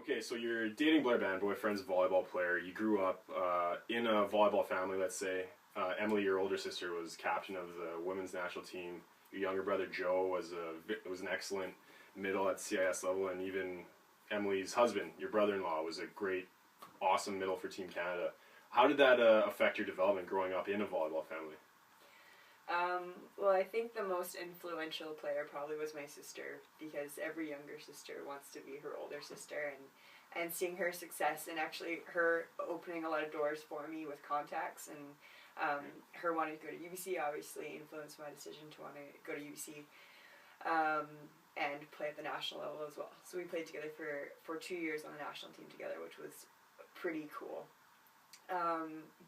Okay, so you're dating Blair Band, boyfriend's a volleyball player. You grew up in a volleyball family, let's say. Emily, your older sister, was captain of the women's national team. Your younger brother Joe was an excellent middle at CIS level, and even Emily's husband, your brother-in-law, was a great, awesome middle for Team Canada. How did that affect your development growing up in a volleyball family? Well, I think the most influential player probably was my sister, because every younger sister wants to be her older sister, and seeing her success and actually her opening a lot of doors for me with contacts, and her wanting to go to UBC obviously influenced my decision to want to go to UBC and play at the national level as well. So we played together for 2 years on the national team together, which was pretty cool.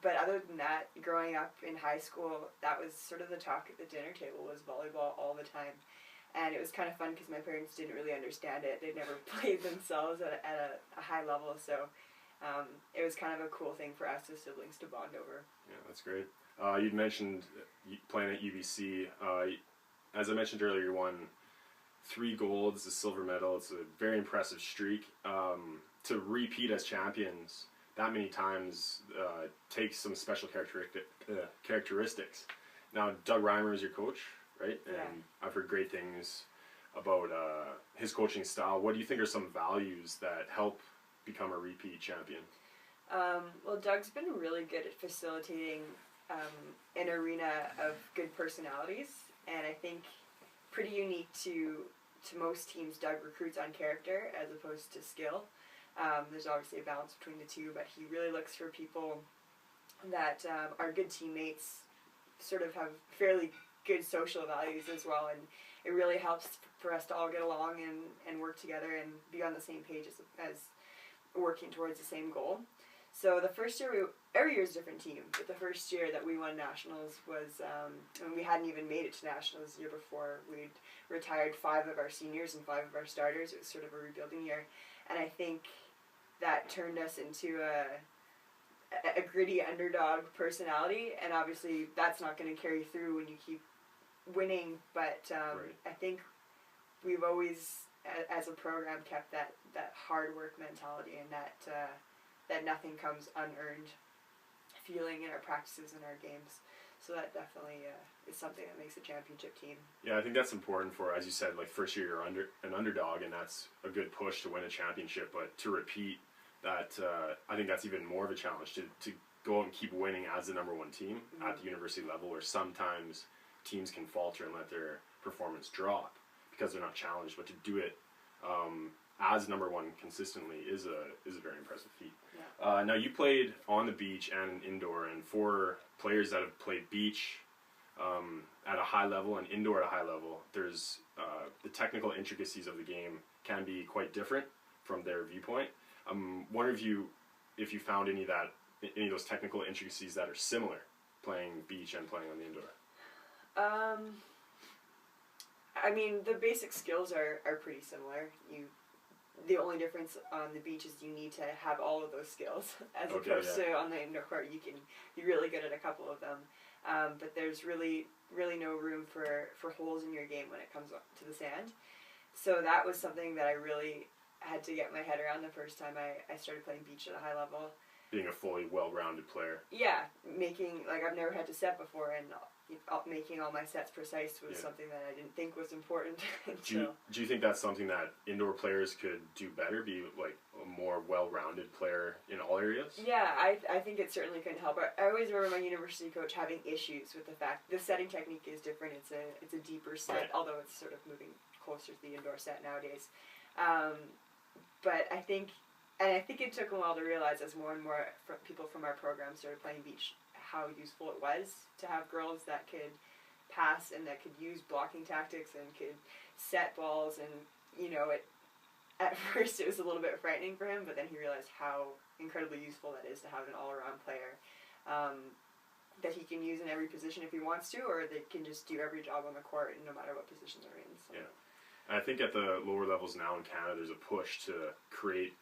But other than that, growing up in high school, that was sort of the talk at the dinner table, was volleyball all the time. And it was kind of fun because my parents didn't really understand it. They'd never played themselves at a high level, so it was kind of a cool thing for us as siblings to bond over. Yeah, that's great. You'd mentioned playing at UBC. As I mentioned earlier, you won 3 golds, a silver medal. It's a very impressive streak. To repeat as champions that many times takes some special characteristics. Now, Doug Reimer is your coach, right? Yeah. And I've heard great things about his coaching style. What do you think are some values that help become a repeat champion? Well, Doug's been really good at facilitating an arena of good personalities, and I think pretty unique to most teams, Doug recruits on character as opposed to skill. There's obviously a balance between the two, but he really looks for people that are good teammates, sort of have fairly good social values as well, and it really helps for us to all get along and work together and be on the same page as working towards the same goal. So the first year, every year is a different team, but the first year that we won nationals was, and we hadn't even made it to nationals the year before. We'd retired 5 of our seniors and 5 of our starters. It was sort of a rebuilding year, and I think that turned us into a gritty underdog personality, and obviously that's not going to carry through when you keep winning, but Right. I think we've always, as a program, kept that hard work mentality, and that nothing comes unearned feeling in our practices and our games. So that definitely is something that makes a championship team. Yeah, I think that's important for, as you said, like first year you're an underdog, and that's a good push to win a championship, but to repeat that, I think that's even more of a challenge, to go out and keep winning as the #1 team at the university level, where sometimes teams can falter and let their performance drop because they're not challenged, but to do it as #1 consistently is a very impressive feat. Yeah. Now, you played on the beach and indoor, and for players that have played beach at a high level and indoor at a high level, there's the technical intricacies of the game can be quite different from their viewpoint. Wonder if you found any of those technical intricacies that are similar playing beach and playing on the indoor. I mean, the basic skills are pretty similar. The only difference on the beach is you need to have all of those skills, as opposed to on the indoor court you can be really good at a couple of them. But there's really no room for holes in your game when it comes to the sand. So that was something that I really had to get my head around the first time I started playing beach at a high level. Being a fully well-rounded player. Yeah, I've never had to set before, and making all my sets precise was something that I didn't think was important. Do you think that's something that indoor players could do better, be like a more well-rounded player in all areas? Yeah, I think it certainly couldn't help. I always remember my university coach having issues with the fact the setting technique is different. It's a deeper set, right, although it's sort of moving closer to the indoor set nowadays. But I think it took a while to realize, as more and more people from our program started playing beach, how useful it was to have girls that could pass and that could use blocking tactics and could set balls. And at first it was a little bit frightening for him, but then he realized how incredibly useful that is to have an all-around player that he can use in every position if he wants to, or they can just do every job on the court no matter what position they're in. So. Yeah. I think at the lower levels now in Canada, there's a push to create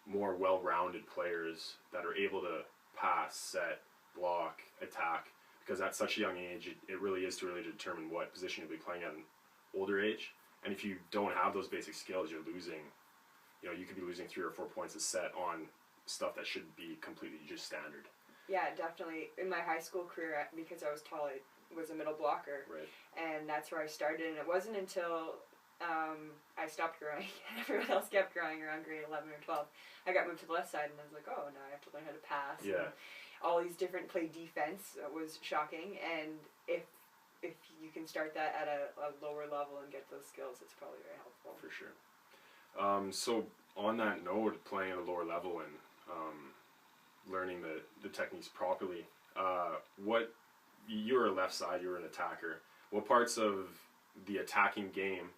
more well-rounded players that are able to pass, set, block, attack, because at such a young age, it really is too early to determine what position you'll be playing at an older age. And if you don't have those basic skills, you're losing you could be losing 3 or 4 points a set on stuff that should be completely just standard. Yeah, definitely. In my high school career, because I was tall, I was a middle blocker. Right. And that's where I started. And it wasn't until I stopped growing and everyone else kept growing around grade 11 or 12. I got moved to the left side, and I was like, oh, now I have to learn how to pass. Yeah. And all these different play defense was shocking. And if you can start that at a lower level and get those skills, it's probably very helpful. For sure. So on that note, playing at a lower level and learning the techniques properly, you're a left side, you're an attacker. What parts of the attacking game,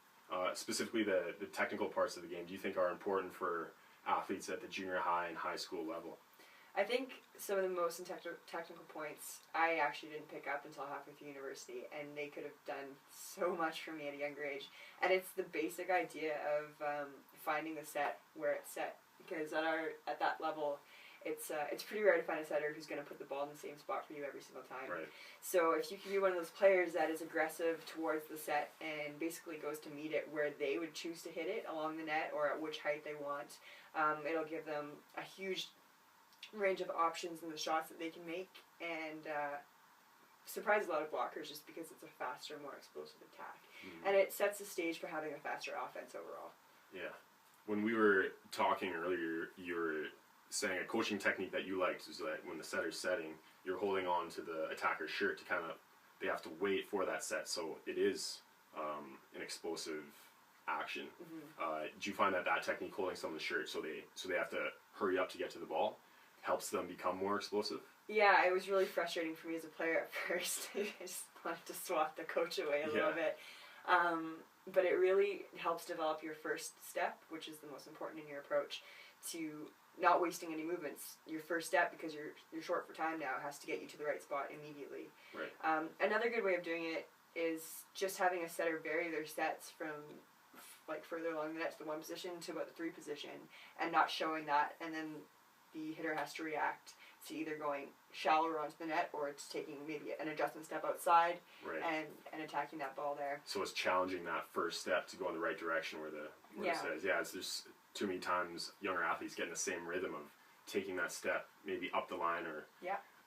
specifically the technical parts of the game, do you think are important for athletes at the junior high and high school level? I think some of the most technical points I actually didn't pick up until halfway through university, and they could have done so much for me at a younger age. And it's the basic idea of finding the set where it's set, because at that level, it's pretty rare to find a setter who's going to put the ball in the same spot for you every single time. Right. So if you can be one of those players that is aggressive towards the set and basically goes to meet it where they would choose to hit it along the net or at which height they want, it'll give them a huge range of options in the shots that they can make, and surprise a lot of blockers just because it's a faster, more explosive attack. And it sets the stage for having a faster offense overall. Yeah. When we were talking earlier, you were saying a coaching technique that you liked is that when the setter's setting, you're holding on to the attacker's shirt to they have to wait for that set, so it is an explosive action. Do you find that technique, holding someone's shirt so they have to hurry up to get to the ball, helps them become more explosive? Yeah, it was really frustrating for me as a player at first. I just wanted to swat the coach away a little bit. But it really helps develop your first step, which is the most important in your approach, to not wasting any movements. Your first step, because you're short for time now, has to get you to the right spot immediately. Right. Another good way of doing it is just having a setter vary their sets from further along the net to the 1 position to about the 3 position, and not showing that, and then the hitter has to react to either going shallower onto the net or it's taking maybe an adjustment step outside, right, and attacking that ball there. So it's challenging that first step to go in the right direction where it says, there's too many times younger athletes get in the same rhythm of taking that step maybe up the line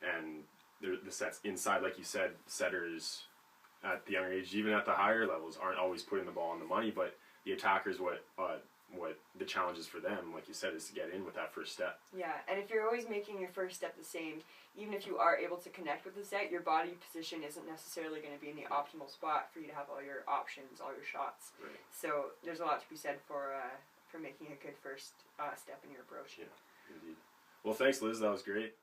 and the sets inside, like you said, setters at the younger age, even at the higher levels, aren't always putting the ball on the money, but the attackers, what the challenge is for them, like you said, is to get in with that first step. Yeah, and if you're always making your first step the same, even if you are able to connect with the set, your body position isn't necessarily going to be in the optimal spot for you to have all your options, all your shots. Right. So there's a lot to be said for making a good first step in your approach. Yeah, indeed. Well, thanks, Liz. That was great.